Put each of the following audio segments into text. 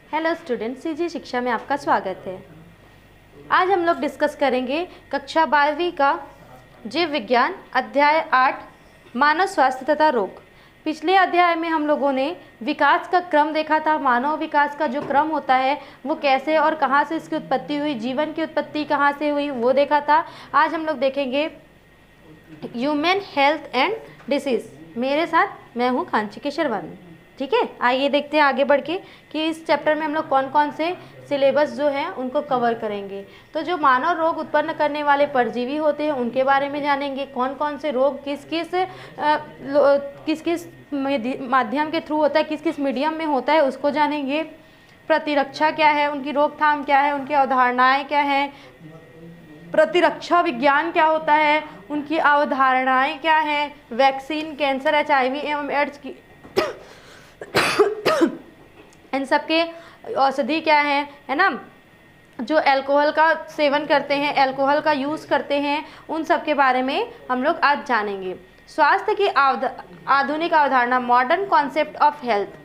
Hello student, CG शिक्षा में आपका स्वागत है। आज हम लोग डिस्कस करेंगे कक्षा 12वीं का जीव विज्ञान अध्याय 8 मानव स्वास्थ्य तथा रोग। पिछले अध्याय में हम लोगों ने विकास का क्रम देखा था। मानव विकास का जो क्रम होता है वो कैसे और कहाँ से इसकी उत्पत्ति हुई, जीवन की उत्पत्ति कहाँ से हुई वो देखा था। आज हम लोग देखेंगे ह्यूमन हेल्थ एंड डिसीज़। मेरे साथ मैं हूँ कांचिका शर्वानी। ठीक है, आइए देखते हैं आगे बढ़ के कि इस चैप्टर में हम लोग कौन कौन से सिलेबस जो हैं उनको कवर करेंगे। तो जो मानव रोग उत्पन्न करने वाले परजीवी होते हैं उनके बारे में जानेंगे। कौन कौन से रोग किस किस माध्यम के थ्रू होता है, किस किस मीडियम में होता है उसको जानेंगे। प्रतिरक्षा क्या है, उनकी रोकथाम क्या है, उनकी अवधारणाएँ क्या हैं, प्रतिरक्षा विज्ञान क्या होता है, उनकी अवधारणाएँ क्या हैं, वैक्सीन, कैंसर, HIV एवं एड्स की इन सब के औषधि क्या है ना। जो अल्कोहल का सेवन करते हैं, अल्कोहल का यूज़ करते हैं, उन सब के बारे में हम लोग आज जानेंगे। स्वास्थ्य की आधुनिक अवधारणा, मॉडर्न कॉन्सेप्ट ऑफ हेल्थ।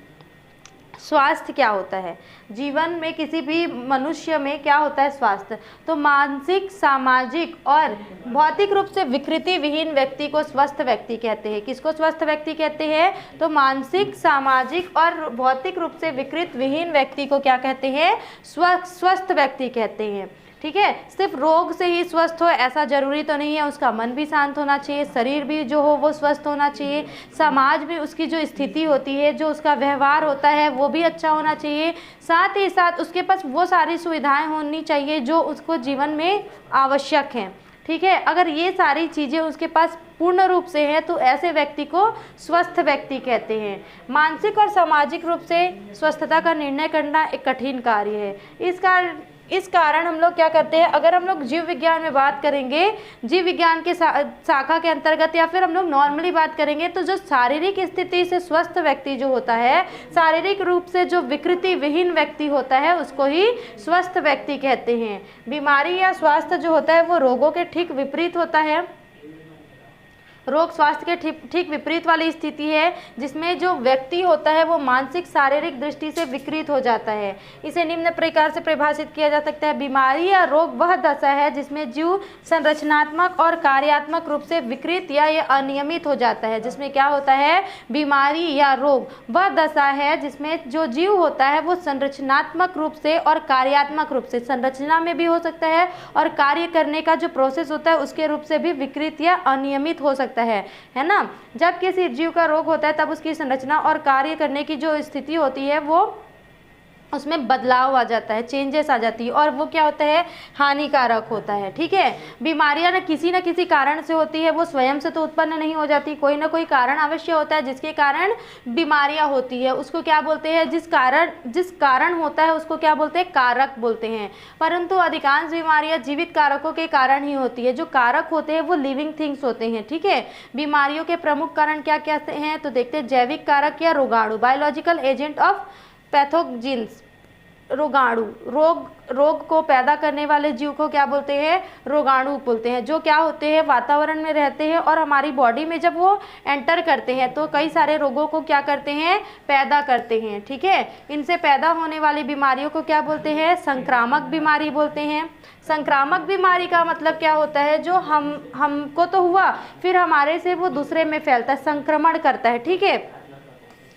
स्वास्थ्य क्या होता है, जीवन में किसी भी मनुष्य में क्या होता है स्वास्थ्य। तो मानसिक, सामाजिक और भौतिक रूप से विकृति विहीन व्यक्ति को स्वस्थ व्यक्ति कहते हैं। किसको स्वस्थ व्यक्ति कहते हैं? तो मानसिक, सामाजिक और भौतिक रूप से विकृत विहीन व्यक्ति को क्या कहते हैं? स्वस्थ व्यक्ति कहते हैं। ठीक है, सिर्फ रोग से ही स्वस्थ हो ऐसा जरूरी तो नहीं है, उसका मन भी शांत होना चाहिए, शरीर भी जो हो वो स्वस्थ होना चाहिए, समाज में उसकी जो स्थिति होती है, जो उसका व्यवहार होता है वो भी अच्छा होना चाहिए। साथ ही साथ उसके पास वो सारी सुविधाएं होनी चाहिए जो उसको जीवन में आवश्यक हैं। ठीक है, अगर ये सारी चीज़ें उसके पास पूर्ण रूप से हैं तो ऐसे व्यक्ति को स्वस्थ व्यक्ति कहते हैं। मानसिक और सामाजिक रूप से स्वस्थता का निर्णय करना एक कठिन कार्य है। इस कारण हम लोग क्या करते हैं, अगर हम लोग जीव विज्ञान में बात करेंगे, जीव विज्ञान के शाखा के अंतर्गत, या फिर हम लोग नॉर्मली बात करेंगे, तो जो शारीरिक स्थिति से स्वस्थ व्यक्ति जो होता है, शारीरिक रूप से जो विकृति विहीन व्यक्ति होता है उसको ही स्वस्थ व्यक्ति कहते हैं। बीमारी या स्वास्थ्य जो होता है वो रोगों के ठीक विपरीत होता है। रोग स्वास्थ्य के ठीक विपरीत वाली स्थिति है जिसमें जो व्यक्ति होता है वो मानसिक, शारीरिक दृष्टि से विकृत हो जाता है। इसे निम्न प्रकार से परिभाषित किया जा सकता है। बीमारी या रोग वह दशा है जिसमें जीव संरचनात्मक और कार्यात्मक रूप से विकृत या ये अनियमित हो जाता है। जिसमें क्या होता है, बीमारी या रोग वह दशा है जिसमें जो जीव होता है वो संरचनात्मक रूप से और कार्यात्मक रूप से, संरचना में भी हो सकता है और कार्य करने का जो प्रोसेस होता है उसके रूप से भी विकृत या अनियमित हो सकता है ना। जब किसी जीव का रोग होता है तब उसकी संरचना और कार्य करने की जो स्थिति होती है वो उसमें बदलाव आ जाता है, चेंजेस आ जाती है और वो क्या होता है, हानिकारक होता है। ठीक है, बीमारियां न किसी कारण से होती है, वो स्वयं से तो उत्पन्न नहीं हो जाती, कोई ना कोई कारण अवश्य होता है जिसके कारण बीमारियां होती है। उसको क्या बोलते हैं, जिस कारण होता है उसको क्या बोलते हैं, कारक बोलते हैं। परंतु अधिकांश बीमारियां जीवित कारकों के कारण ही होती है। जो कारक होते हैं वो लिविंग थिंग्स होते हैं। ठीक है, बीमारियों के प्रमुख कारण क्या क्या हैं तो देखते हैं। जैविक कारक या रोगाणु, बायोलॉजिकल एजेंट ऑफ पैथोजेंस। रोगाणु, रोग को पैदा करने वाले जीव को क्या बोलते हैं, रोगाणु बोलते हैं। जो क्या होते हैं, वातावरण में रहते हैं और हमारी बॉडी में जब वो एंटर करते हैं तो कई सारे रोगों को क्या करते हैं, पैदा करते हैं। ठीक है, इनसे पैदा होने वाली बीमारियों को क्या बोलते हैं, संक्रामक बीमारी बोलते हैं। संक्रामक बीमारी का मतलब क्या होता है, जो हमको तो हुआ फिर हमारे से वो दूसरे में फैलता है, संक्रमण करता है। ठीक है,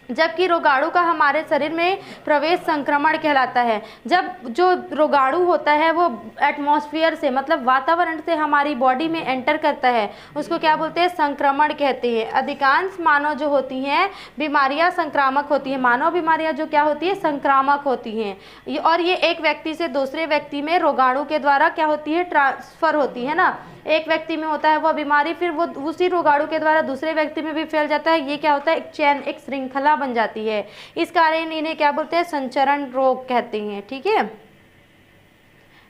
जबकि रोगाणु का हमारे शरीर में प्रवेश संक्रमण कहलाता है। जब जो रोगाणु होता है वो एटमॉस्फेयर से, मतलब वातावरण से हमारी बॉडी में एंटर करता है उसको क्या बोलते हैं, संक्रमण कहते हैं। अधिकांश मानव जो होती हैं बीमारियां संक्रामक होती हैं। मानव बीमारियां जो क्या होती है, संक्रामक होती हैं और ये एक व्यक्ति से दूसरे व्यक्ति में रोगाणु के द्वारा क्या होती है, ट्रांसफर होती है ना। एक व्यक्ति में होता है वह बीमारी, फिर वो उसी रोगाणु के द्वारा दूसरे व्यक्ति में भी फैल जाता है। ये क्या होता है, एक चैन, एक श्रृंखला बन जाती है। इस कारण इन्हें क्या बोलते हैं, संचरण रोग कहते हैं। ठीक है,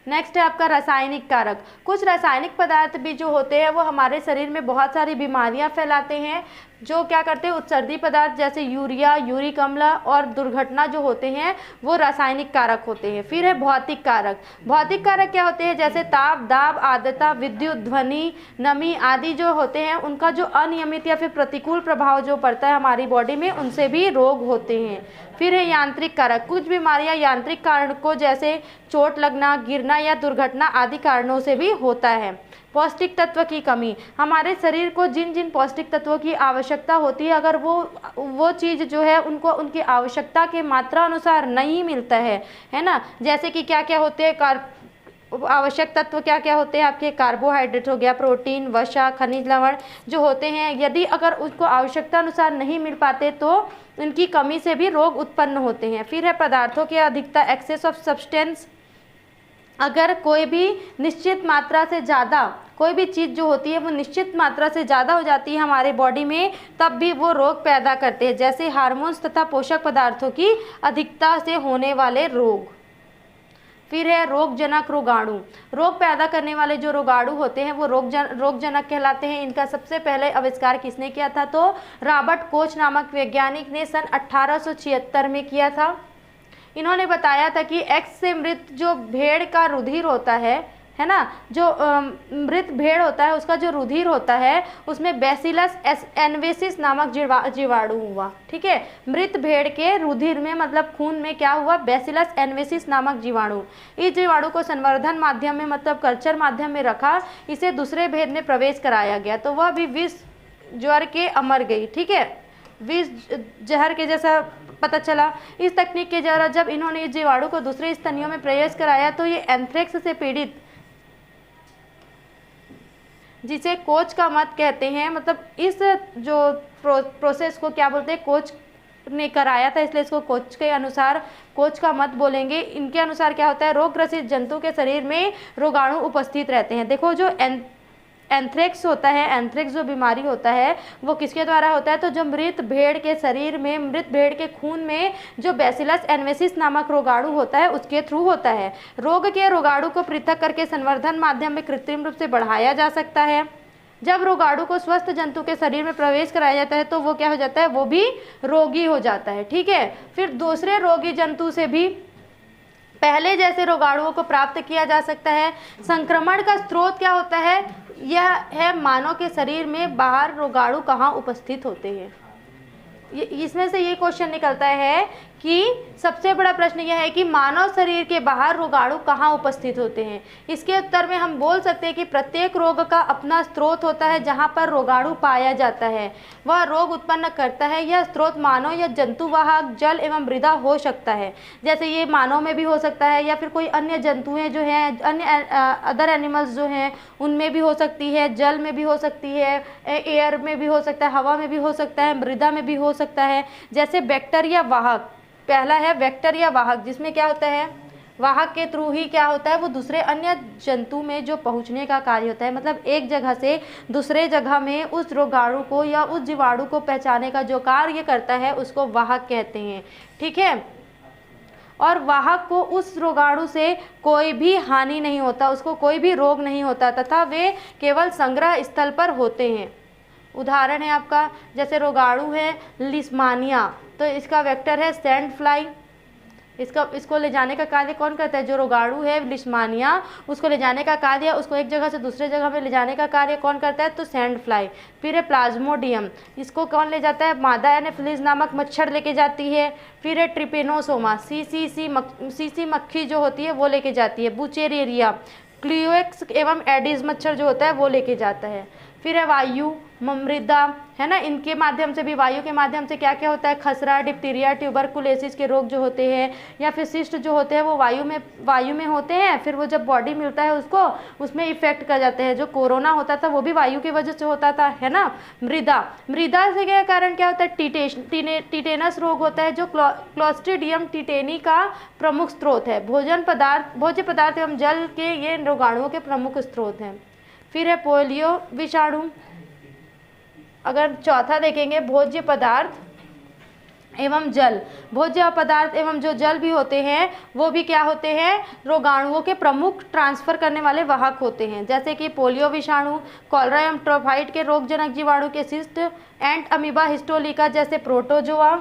नेक्स्ट है आपका रासायनिक कारक। कुछ रासायनिक पदार्थ भी जो होते हैं वो हमारे शरीर में बहुत सारी बीमारियां फैलाते हैं। जो क्या करते हैं, उत्सर्जी पदार्थ जैसे यूरिया, यूरिक अम्ल और दुर्घटना जो होते हैं वो रासायनिक कारक होते हैं। फिर है भौतिक कारक। भौतिक कारक क्या होते हैं, जैसे ताप, दाब, आर्द्रता, विद्युत, ध्वनि, नमी आदि जो होते हैं, उनका जो अनियमित या फिर प्रतिकूल प्रभाव जो पड़ता है हमारी बॉडी में, उनसे भी रोग होते हैं। फिर है यांत्रिक कारक। कुछ बीमारियां यांत्रिक कारणों जैसे चोट लगना, गिरना या दुर्घटना आदि कारणों से भी होता है। पौष्टिक तत्व की कमी। हमारे शरीर को जिन जिन पौष्टिक तत्वों की आवश्यकता होती है, अगर वो चीज़ जो है उनको उनकी आवश्यकता के मात्रा अनुसार नहीं मिलता है ना। जैसे कि क्या क्या होते हैं आवश्यक तत्व, क्या क्या होते हैं आपके, कार्बोहाइड्रेट हो गया, प्रोटीन, वसा, खनिज लवण जो होते हैं, यदि अगर उसको आवश्यकता अनुसार नहीं मिल पाते तो इनकी कमी से भी रोग उत्पन्न होते हैं। फिर है पदार्थों की अधिकता, एक्सेस ऑफ सब्सटेंस। अगर कोई भी निश्चित मात्रा से ज़्यादा, कोई भी चीज़ जो होती है वो निश्चित मात्रा से ज़्यादा हो जाती है हमारे बॉडी में, तब भी वो रोग पैदा करते हैं, जैसे हार्मोन्स तथा पोषक पदार्थों की अधिकता से होने वाले रोग। फिर है रोगजनक रोगाणु। रोग पैदा करने वाले जो रोगाणु होते हैं वो रोगजनक कहलाते हैं। इनका सबसे पहले आविष्कार किसने किया था, तो रॉबर्ट कोच नामक वैज्ञानिक ने सन 1876 में किया था। इन्होंने बताया था कि एक्स से मृत जो भेड़ का रुधिर होता है ना, जो मृत भेड़ होता है उसका जो रुधिर होता है उसमें बैसिलस एनवेसिस नामक जीवाणु हुआ। ठीक है, मृत भेड़ के रुधिर में मतलब खून में क्या हुआ, बैसिलस एनवेसिस नामक जीवाणु। इस जीवाणु को संवर्धन माध्यम में मतलब कल्चर माध्यम में रखा, इसे दूसरे भेड़ में प्रवेश कराया गया तो वह भी विष ज्वर के मर गई। ठीक है, विष जहर के जैसा पता चला। इस तकनीक के द्वारा जब इन्होंने इस जीवाणु को दूसरे स्तनियों में प्रवेश कराया तो ये एंथ्रेक्स से पीड़ित, जिसे कोच का मत कहते हैं, मतलब इस जो प्रोसेस को क्या बोलते हैं, कोच ने कराया था इसलिए इसको कोच के अनुसार कोच का मत बोलेंगे। इनके अनुसार क्या होता है, रोग ग्रसित जंतु के शरीर में रोगाणु उपस्थित रहते हैं। देखो जो एंथ्रेक्स होता है, एंथ्रेक्स जो बीमारी होता है वो किसके द्वारा होता है, तो जो मृत भेड़ के शरीर में, मृत भेड़ के खून में जो बैसिलस एनवेसिस नामक रोगाणु होता है उसके थ्रू होता है। रोग के रोगाणु को पृथक करके संवर्धन माध्यम में कृत्रिम रूप से बढ़ाया जा सकता है। जब रोगाणु को स्वस्थ जंतु के शरीर में प्रवेश कराया जाता है तो वो क्या हो जाता है, वो भी रोगी हो जाता है। ठीक है, फिर दूसरे रोगी जंतु से भी पहले जैसे रोगाणुओं को प्राप्त किया जा सकता है। संक्रमण का स्रोत क्या होता है, यह है मानव के शरीर में बाहर रोगाणु कहाँ उपस्थित होते हैं। इसमें से ये क्वेश्चन निकलता है कि सबसे बड़ा प्रश्न यह है कि मानव शरीर के बाहर रोगाणु कहाँ उपस्थित होते हैं। इसके उत्तर में हम बोल सकते हैं कि प्रत्येक रोग का अपना स्रोत होता है जहाँ पर रोगाणु पाया जाता है, वह रोग उत्पन्न करता है। यह स्रोत मानव या जंतुवाहक, जल एवं मृदा हो सकता है। जैसे ये मानव में भी हो सकता है या फिर कोई अन्य जंतुएं जो हैं, अन्य अदर एनिमल्स जो हैं उनमें भी हो सकती है, जल में भी हो सकती है, एयर में भी हो सकता है, हवा में भी हो सकता है, मृदा में भी हो सकता है। जैसे बैक्टीरिया वाहक, पहला है बैक्टीरिया वाहक, जिसमें क्या होता है, वाहक के थ्रू ही क्या होता है, वो दूसरे अन्य जंतु में जो पहुंचने का कार्य होता है, मतलब एक जगह से दूसरे जगह में उस रोगाणु को या उस जीवाणु को पहचाने का जो कार्य करता है उसको वाहक कहते हैं। ठीक है, और वाहक को उस रोगाणु से कोई भी हानि नहीं होता, उसको कोई भी रोग नहीं होता तथा वे केवल संग्रह स्थल पर होते हैं। उदाहरण है आपका, जैसे रोगाणु है लिस्मानिया, तो इसका वेक्टर है सैंड फ्लाई। इसको ले जाने का कार्य कौन करता है, जो रोगाणु है लिस्मानिया उसको ले जाने का कार्य, उसको एक जगह से दूसरे जगह में ले जाने का कार्य कौन करता है, तो सैंड फ्लाई। फिर है प्लाज्मोडियम, इसको कौन ले जाता है, मादा एनोफिलीज नामक मच्छर लेके जाती है। फिर है ट्रिपेनोसोमा, सीसी मक्खी जो होती है वो लेके जाती है। बुचेरेरिया, क्लियोक्स एवं एडिस मच्छर जो होता है वो लेके जाता है। फिर है वायु, मृदा, है ना, इनके माध्यम से भी, वायु के माध्यम से क्या क्या होता है, खसरा, डिप्टीरिया, ट्यूबरकुलोसिस के रोग जो होते हैं या फिर सिस्ट जो होते हैं वो वायु में होते हैं। फिर वो जब बॉडी मिलता है उसको, उसमें इफेक्ट कर जाते हैं। जो कोरोना होता था वो भी वायु की वजह से होता था, है ना। मृदा से क्या कारण क्या होता है, टिटेनस रोग होता है जो क्लोस्ट्रीडियम टिटेनी का प्रमुख स्रोत है। भोज्य पदार्थ एवं जल के ये रोगाणुओं के प्रमुख स्रोत हैं। फिर है पोलियो विषाणु। अगर चौथा देखेंगे, भोज्य पदार्थ एवं जल, भोज्य पदार्थ एवं जो जल भी होते हैं वो भी क्या होते हैं, रोगाणुओं के प्रमुख ट्रांसफर करने वाले वाहक होते हैं, जैसे कि पोलियो विषाणु, कॉलरा एवं टाइफाइड के रोगजनक जीवाणु के सिस्ट, एंट अमीबा हिस्टोलिका जैसे प्रोटोजोआ,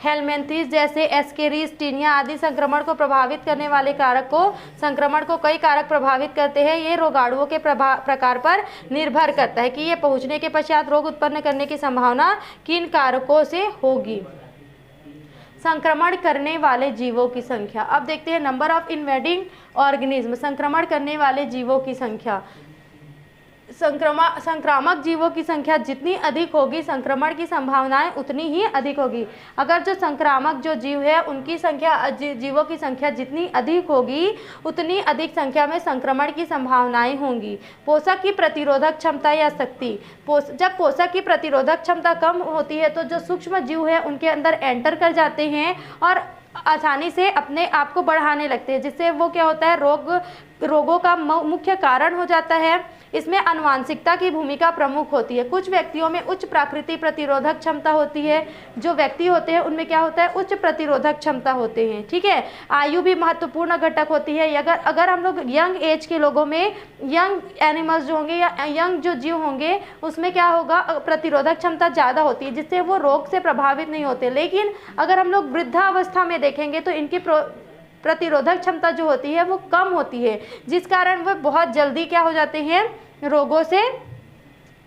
हेलमिंथेस जैसे एस्केरिस्टीनिया आदि संक्रमण को प्रभावित करने वाले कारक को, संक्रमण को कई कारक प्रभावित करते हैं। ये रोगाणुओं के प्रकार पर निर्भर करता है कि ये पहुंचने के पश्चात रोग उत्पन्न करने की संभावना किन कारकों से होगी। संक्रमण करने वाले जीवों की संख्या, अब देखते हैं नंबर ऑफ इन्वेडिंग ऑर्गेनिज्म, संक्रमण करने वाले जीवों की संख्या। संक्रामक जीवों की संख्या जितनी अधिक होगी संक्रमण की संभावनाएं उतनी ही अधिक होगी। अगर जो संक्रामक जो जीव है उनकी संख्या, जीवों की संख्या जितनी अधिक होगी उतनी अधिक संख्या में संक्रमण की संभावनाएं होंगी। पोषक की प्रतिरोधक क्षमता या शक्ति, जब पोषक की प्रतिरोधक क्षमता कम होती है तो जो सूक्ष्म जीव है उनके अंदर एंटर कर जाते हैं और आसानी से अपने आप को बढ़ाने लगते हैं, जिससे वो क्या होता है, रोगों का मुख्य कारण हो जाता है। इसमें आनुवांशिकता की भूमिका प्रमुख होती है। कुछ व्यक्तियों में उच्च प्राकृतिक प्रतिरोधक क्षमता होती है, जो व्यक्ति होते हैं उनमें क्या होता है, उच्च प्रतिरोधक क्षमता होते हैं। ठीक है, आयु भी महत्वपूर्ण घटक होती है। अगर हम लोग यंग एज के लोगों में, यंग एनिमल्स जो होंगे या यंग जो जीव होंगे उसमें क्या होगा, प्रतिरोधक क्षमता ज़्यादा होती है, जिससे वो रोग से प्रभावित नहीं होते। लेकिन अगर हम लोग वृद्धावस्था में देखेंगे तो इनकी प्रतिरोधक क्षमता जो होती है वो कम होती है, जिस कारण वह बहुत जल्दी क्या हो जाते हैं, रोगों से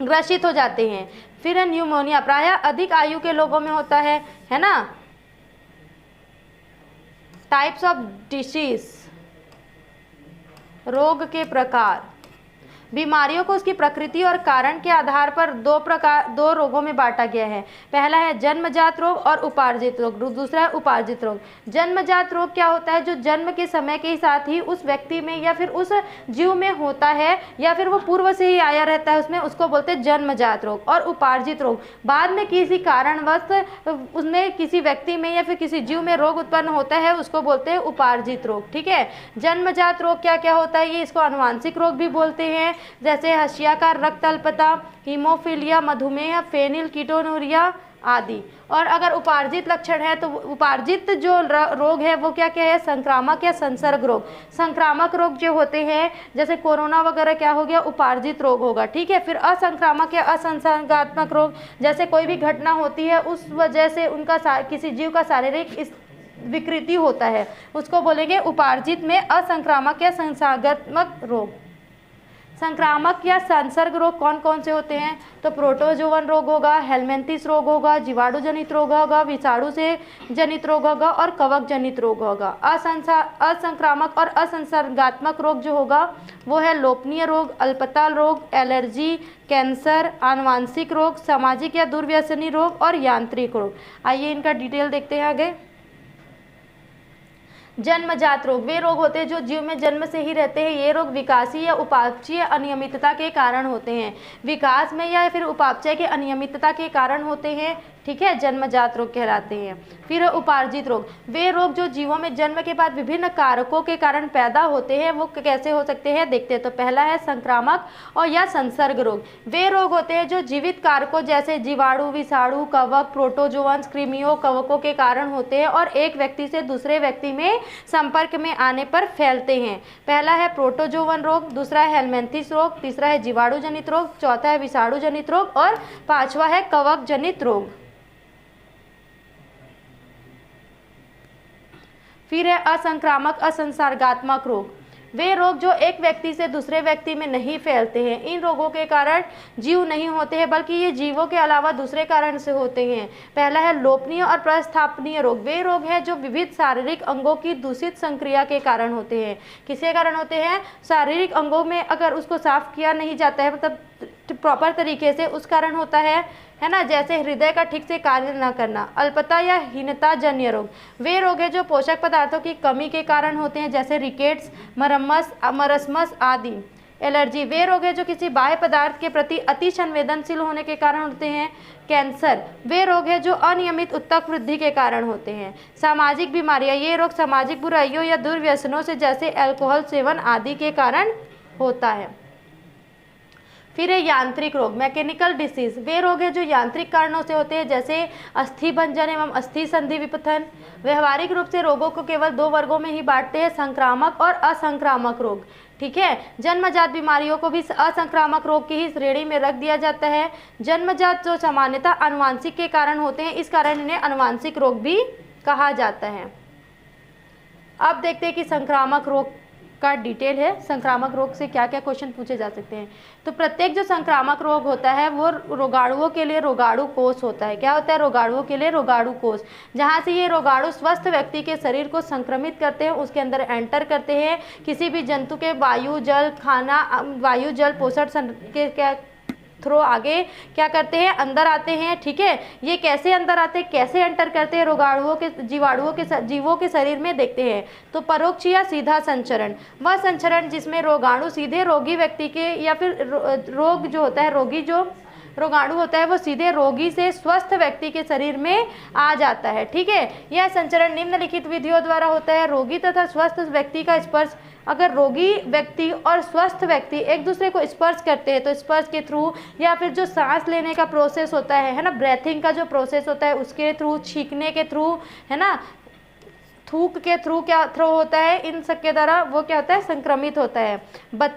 ग्रसित हो जाते हैं। फिर न्यूमोनिया प्रायः अधिक आयु के लोगों में होता है ना। टाइप्स ऑफ डिसीज, रोग के प्रकार, बीमारियों को उसकी प्रकृति और कारण के आधार पर दो रोगों में बांटा गया है। पहला है जन्मजात रोग और उपार्जित रोग, दूसरा है उपार्जित रोग। जन्मजात रोग क्या होता है, जो जन्म के समय के साथ ही उस व्यक्ति में या फिर उस जीव में होता है या फिर वो पूर्व से ही आया रहता है उसमें, उसको बोलते हैं जन्मजात रोग। और उपार्जित रोग बाद में किसी कारणवश उसमें किसी व्यक्ति में या फिर किसी जीव में रोग उत्पन्न होता है, उसको बोलते हैं उपार्जित रोग। ठीक है, जन्मजात रोग क्या क्या होता है, ये इसको आनुवांशिक रोग भी बोलते हैं, जैसे हशियाकार रक्त अल्पता, हीमोफीलिया, मधुमेह, फेनिल कीटोनुरिया आदि। और अगर उपार्जित लक्षण है तो उपार्जित जो रोग है वो क्या क्या है, संक्रामक या संसर्ग रोग। संक्रामक रोग जो होते हैं जैसे कोरोना वगैरह क्या हो गया, उपार्जित रोग होगा। ठीक है, फिर असंक्रामक या असंसर्गात्मक रोग, जैसे कोई भी घटना होती है उस वजह से उनका किसी जीव का शारीरिक विकृति होता है, उसको बोलेंगे उपार्जित में असंक्रामक या संसर्गात्मक रोग। संक्रामक या संसर्ग रोग कौन कौन से होते हैं, तो प्रोटोजोवन रोग होगा, हेलमिंथेस रोग होगा, जीवाणु जनित रोग होगा, विषाणु से जनित रोग होगा और कवक जनित रोग होगा। असंक्रामक और असंसर्गात्मक रोग जो होगा वो है लोपनीय रोग, अल्पता रोग, एलर्जी, कैंसर, आनुवांशिक रोग, सामाजिक या दुर्व्यसनी रोग और यांत्रिक रोग। आइए इनका डिटेल देखते हैं आगे। जन्मजात रोग वे रोग होते हैं जो जीव में जन्म से ही रहते हैं। ये रोग विकासीय या उपापचयी अनियमितता के कारण होते हैं, विकास में या फिर उपापचय के अनियमितता के कारण होते हैं। ठीक है, जन्मजात रोग कहलाते हैं। फिर उपार्जित रोग वे रोग जो जीवों में जन्म के बाद विभिन्न कारकों के कारण पैदा होते हैं, वो कैसे हो सकते हैं देखते हैं। तो पहला है संक्रामक और या संसर्ग रोग। वे रोग होते हैं जो जीवित कारकों जैसे जीवाणु, विषाणु, कवक, प्रोटोजोअन्स, कृमियों, कवकों के कारण होते हैं और एक व्यक्ति से दूसरे व्यक्ति में संपर्क में आने पर फैलते हैं। पहला है प्रोटोजोवन रोग, दूसरा है हेलमिंथेस रोग, तीसरा है जीवाणु जनित रोग, चौथा है विषाणु जनित रोग और पांचवा है कवक जनित रोग। फिर है असंक्रामक असंसर्गात्मक रोग। वे रोग जो एक व्यक्ति से दूसरे व्यक्ति में नहीं फैलते हैं। इन रोगों के कारण जीव नहीं होते हैं, बल्कि ये जीवों के अलावा दूसरे कारण से होते हैं। पहला है लोपनीय और प्रतिस्थापनीय रोग। वे रोग हैं जो विविध शारीरिक अंगों की दूषित संक्रिया के कारण होते हैं। किसके कारण होते हैं, शारीरिक अंगों में अगर उसको साफ किया नहीं जाता है, मतलब प्रॉपर तरीके से, उस कारण होता है ना, जैसे हृदय का ठीक से कार्य न करना। अल्पता या हीनता जन्य रोग वे रोग है जो पोषक पदार्थों की कमी के कारण होते हैं, जैसे रिकेट्स, मरस्मस आदि। एलर्जी वे रोग है जो किसी बाह्य पदार्थ के प्रति अति संवेदनशील होने के कारण होते हैं। कैंसर वे रोग है जो अनियमित उत्तक वृद्धि के कारण होते हैं। सामाजिक बीमारियां ये रोग सामाजिक बुराइयों या दुर्व्यसनों से जैसे अल्कोहल सेवन आदि के कारण होता है। फिर है यांत्रिक रोग, मैकेनिकल डिसीज, वे रोग है जो यांत्रिक कारणों से होते हैं, जैसे अस्थि भंजन एवं अस्थि संधि विपथन। व्यवहारिक रूप से रोगों को केवल दो वर्गों में ही बांटते हैं, संक्रामक और असंक्रामक रोग। ठीक है, जन्मजात बीमारियों को भी असंक्रामक रोग की ही श्रेणी में रख दिया जाता है। जन्मजात जो सामान्यतः आनुवांशिक के कारण होते हैं, इस कारण इन्हें आनुवांशिक रोग भी कहा जाता है। अब देखते हैं कि संक्रामक रोग का डिटेल है, संक्रामक रोग से क्या क्या क्वेश्चन पूछे जा सकते हैं। तो प्रत्येक जो संक्रामक रोग होता है वो रोगाणुओं के लिए रोगाणु कोष होता है। क्या होता है? रोगाणुओं के लिए रोगाणु कोष, जहाँ से ये रोगाणु स्वस्थ व्यक्ति के शरीर को संक्रमित करते हैं, उसके अंदर एंटर करते हैं। किसी भी जंतु के वायु जल खाना, वायु जल पोषण के क्या थ्रू आगे क्या करते हैं? अंदर आते हैं। ठीक है, ये कैसे अंदर आते हैं, कैसे एंटर करते हैं? रोगाणुओं के जीवों के शरीर में देखते हैं। तो परोक्ष या सीधा संचरण, वह संचरण जिसमें रोगाणु सीधे रोगी व्यक्ति के या फिर रोग जो होता है, रोगी जो रोगाणु होता है वो सीधे रोगी से स्वस्थ व्यक्ति के शरीर में आ जाता है। ठीक है, यह संचरण निम्नलिखित विधियों द्वारा होता है। रोगी तथा स्वस्थ व्यक्ति का स्पर्श, अगर रोगी व्यक्ति और स्वस्थ व्यक्ति एक दूसरे को स्पर्श करते हैं तो स्पर्श के थ्रू, या फिर जो सांस लेने का प्रोसेस होता है ना, ब्रेथिंग का जो प्रोसेस होता है उसके थ्रू, छींकने के थ्रू, है ना, थूक के थ्रू क्या थ्रो होता है, इन सब के द्वारा वो क्या होता है? संक्रमित होता है।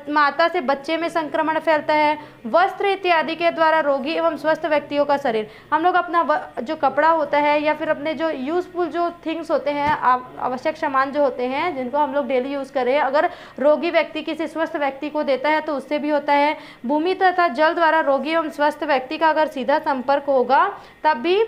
माता से बच्चे में संक्रमण फैलता है। वस्त्र इत्यादि के द्वारा रोगी एवं स्वस्थ व्यक्तियों का शरीर, हम लोग अपना जो कपड़ा होता है या फिर अपने जो यूजफुल जो थिंग्स होते हैं, आवश्यक सामान जो होते हैं जिनको हम लोग डेली यूज़ करें, अगर रोगी व्यक्ति किसी स्वस्थ व्यक्ति को देता है तो उससे भी होता है। भूमि तथा जल द्वारा रोगी एवं स्वस्थ व्यक्ति का अगर सीधा संपर्क होगा तब भी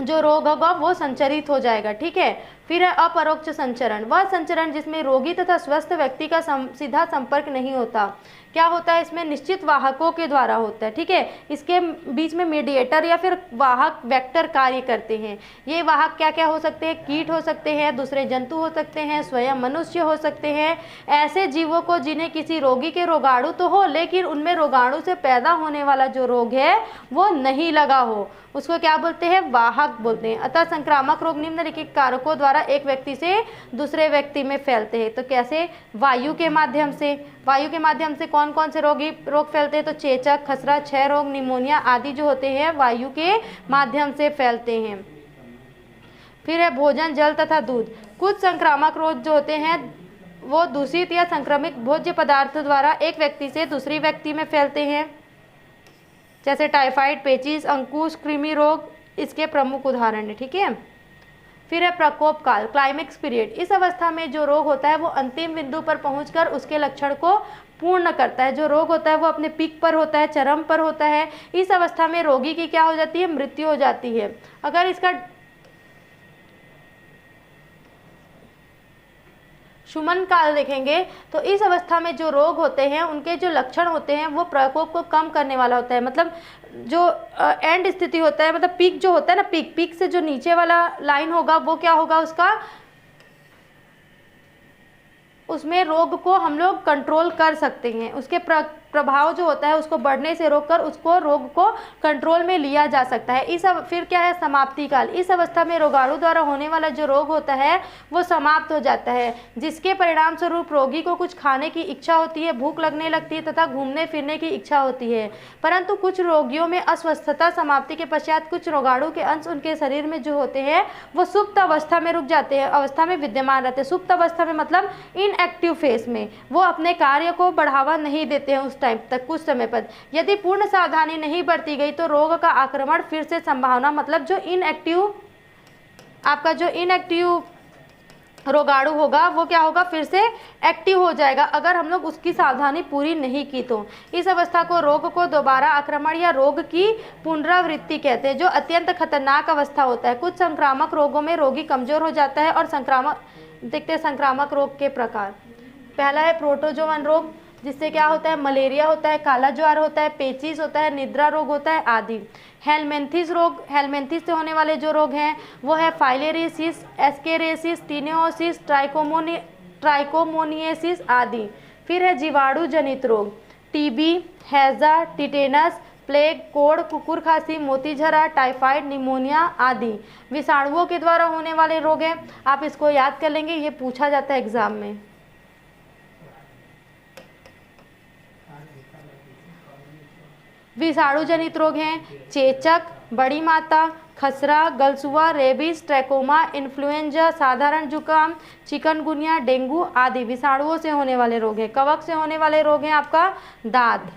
जो रोग होगा वो संचरित हो जाएगा। ठीक है, फिर है अपरोक्ष संचरण, वह संचरण जिसमें रोगी तथा स्वस्थ व्यक्ति का सीधा संपर्क नहीं होता। क्या होता है? इसमें निश्चित वाहकों के द्वारा होता है। ठीक है, इसके बीच में मीडिएटर या फिर वाहक वेक्टर कार्य करते हैं। ये वाहक क्या क्या हो सकते हैं? कीट हो सकते हैं, दूसरे जंतु हो सकते हैं, स्वयं मनुष्य हो सकते हैं, ऐसे जीवों को जिन्हें किसी रोगी के रोगाणु तो हो लेकिन उनमें रोगाणु से पैदा होने वाला जो रोग है वो नहीं लगा हो, उसको क्या बोलते हैं? वाहक बोलते हैं। अतः संक्रामक रोग निम्नलिखित कारकों द्वारा एक व्यक्ति से दूसरे व्यक्ति में फैलते हैं। तो कैसे? वायु के माध्यम से। वायु के माध्यम से कौन कौन से रोग फैलते हैं? तो चेचक, खसरा, क्षय रोग, निमोनिया आदि जो होते हैं वायु के माध्यम से फैलते हैं। फिर है भोजन, जल तथा दूध। कुछ संक्रामक रोग जो होते हैं वो दूषित या संक्रमित भोज्य पदार्थ द्वारा एक व्यक्ति से दूसरी व्यक्ति में फैलते हैं, जैसे टाइफाइड, पेचिस, अंकुश, कृमि रोग इसके प्रमुख उदाहरण है। ठीक है, फिर है प्रकोप काल, क्लाइमेक्स पीरियड। इस अवस्था में जो रोग होता है वो अंतिम बिंदु पर पहुंचकर उसके लक्षण को पूर्ण करता है। जो रोग होता है वो अपने पीक पर होता है, चरम पर होता है। इस अवस्था में रोगी की क्या हो जाती है? मृत्यु हो जाती है। अगर इसका शुमन काल देखेंगे तो इस अवस्था में जो रोग होते हैं उनके जो लक्षण होते हैं वो प्रकोप को कम करने वाला होता है। मतलब जो एंड स्थिति होता है, मतलब पीक जो होता है ना, पीक से जो नीचे वाला लाइन होगा वो क्या होगा? उसका उसमें रोग को हम लोग कंट्रोल कर सकते हैं। उसके प्रभाव जो होता है उसको बढ़ने से रोककर उसको रोग को कंट्रोल में लिया जा सकता है। फिर क्या है? समाप्ति काल। इस अवस्था में रोगाणु द्वारा होने वाला जो रोग होता है वो समाप्त हो जाता है, जिसके परिणाम स्वरूप रोगी को कुछ खाने की इच्छा होती है, भूख लगने लगती है तथा घूमने फिरने की इच्छा होती है। परंतु कुछ रोगियों में अस्वस्थता समाप्ति के पश्चात कुछ रोगाणु के अंश उनके शरीर में जो होते हैं वो सुप्त अवस्था में रुक जाते हैं, अवस्था में विद्यमान रहते हैं। सुप्त अवस्था में मतलब इनएक्टिव फेज में, वो अपने कार्य को बढ़ावा नहीं देते हैं उस टाइम तक, कुछ समय पर। यदि पूर्ण सावधानी नहीं बरती गई तो रोग का आक्रमण फिर से संभावना, मतलब जो इनएक्टिव आपका जो इनएक्टिव रोगाणु होगा वो क्या होगा? फिर से एक्टिव हो जाएगा अगर हम लोग उसकी सावधानी पूरी नहीं की तो। इस अवस्था को रोग को दोबारा आक्रमण या रोग की पुनरावृत्ति कहते हैं, जो अत्यंत खतरनाक अवस्था होता है। कुछ संक्रामक रोगों में रोगी कमजोर हो जाता है और देखते हैं संक्रामक रोग के प्रकार। पहला है प्रोटोजोवन रोग, जिससे क्या होता है? मलेरिया होता है, काला ज्वार होता है, पेचिस होता है, निद्रा रोग होता है आदि। हेलमेंथिस रोग, हेलमेंथिस से होने वाले जो रोग हैं वो है फाइलेरियसिस, एस्केरेसिस, टीनियोसिस, ट्राइकोमोनियसिस आदि। फिर है जीवाणु जनित रोग, टीबी, हैजा, टिटेनस, प्लेग, कोढ़, कुकुर खांसी, मोतीझरा, टाइफाइड, निमोनिया आदि विषाणुओं के द्वारा होने वाले रोग हैं। आप इसको याद कर लेंगे, ये पूछा जाता है एग्जाम में। विषाणु जनित रोग हैं चेचक, बड़ी माता, खसरा, गलसुआ, रेबीज, ट्रैकोमा, इन्फ्लुएंजा, साधारण जुकाम, चिकनगुनिया, डेंगू आदि विषाणुओं से होने वाले रोग हैं। कवक से होने वाले रोग हैं आपका दाद।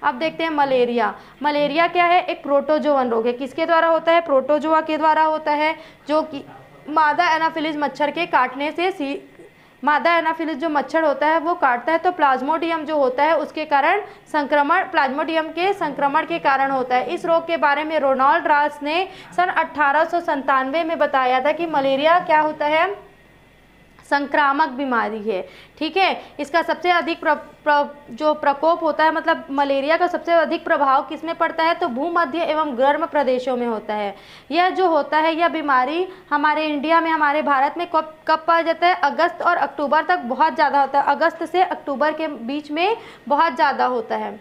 अब देखते हैं मलेरिया। मलेरिया क्या है? एक प्रोटोजोवन रोग है। किसके द्वारा होता है? प्रोटोजोआ के द्वारा होता है, जो कि मादा एनाफिलिस मच्छर के काटने से मादा एनाफिलिस जो मच्छर होता है वो काटता है तो प्लाज्मोडियम जो होता है उसके कारण संक्रमण, प्लाज्मोडियम के संक्रमण के कारण होता है। इस रोग के बारे में रोनाल्ड रास ने सन 1897 में बताया था कि मलेरिया क्या होता है? संक्रामक बीमारी है। ठीक है, इसका सबसे अधिक जो प्रकोप होता है, मतलब मलेरिया का सबसे अधिक प्रभाव किस में पड़ता है? तो भूमध्य एवं गर्म प्रदेशों में होता है। यह जो होता है, यह बीमारी हमारे इंडिया में, हमारे भारत में कब पाया जाता है? अगस्त और अक्टूबर तक बहुत ज़्यादा होता है। अगस्त से अक्टूबर के बीच में बहुत ज़्यादा होता है।